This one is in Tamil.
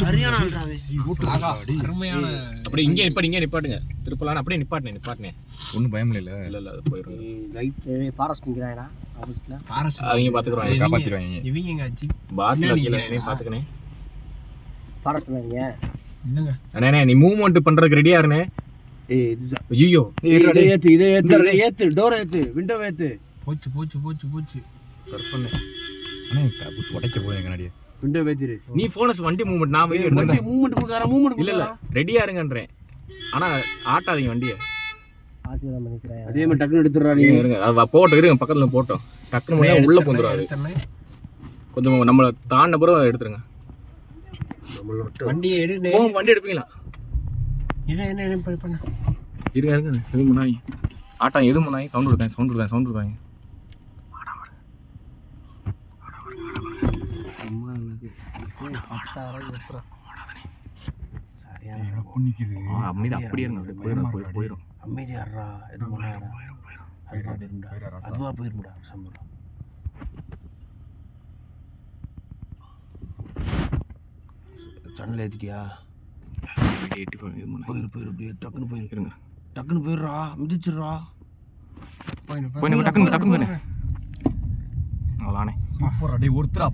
சரியான அருமையான. அப்படி இங்கே நிப்பாட்டுங்க. திருப்பலாம் அப்படியே நிப்பாட்டினே. ஒன்றும் பயம் இல்லை. இல்லை அது போயிடும். ஃபாரஸ்ட் நிற்கிறாங்கடா ஆப்போசிட்ல. அவங்க பார்த்துக்குறாங்க, காப்பாற்றிடுவாங்க. இவங்க எங்க ஆச்சு பாட்டில் கீழே பார்த்துக்கணே. ஃபாரஸ்ட்ல நீங்க இல்லைங்க அண்ணே நீ மூவ்மெண்ட் பண்ணுறதுக்கு ரெடியா இருனே. ஐயோ இதை ஏத்து டோர் ஏத்து விண்டோ ஏத்து. போச்சு கற்பனை அண்ணே பூச்சி உடைக்க போய் கண்ணாடியே. விண்டோ ஏத்திரு. நீ போனஸ் வண்டி மூவ்மெண்ட் நான் போய் வண்டி மூவ்மெண்ட் கொடுக்கற மூவ்மெண்ட் இல்ல ரெடியா இருங்கன்றேன். ஆனா ஆட்டாதீங்க வண்டியை. ஆசீர்வாதம் பண்ணிக்கிறேன். அதே மாதிரி டக்குனு எடுத்துறா நீ. இருங்க அது போட்டோ இருங்க பக்கத்துல போட்டோம். டக்குனு முடியா உள்ள போந்துறாரு. கொஞ்சம் நம்மள தாண்ட பிறகு எடுத்துருங்க. வண்டியை எடு. வண்டி எடுப்பீங்களா? இதை என்ன பண்ண இருங்க எதுவும் முன்னாடி ஆட்டா எதுவும் முன்னாடி சவுண்ட் இருக்காங்க. அப்படியே போயிடும். அமைதியாடுறா எதுவும் பண்ணாடா. அதுவா போயிருமுடா சம்பளம். சன்னல் ஏத்திட்டியா? போயிரு டக்குன்னு போயிருங்க. டக்குன்னு போயிடுறா மிதிச்சிடுறா. டக்குன்னு அவ்வளோதானே. ஒருத்தரா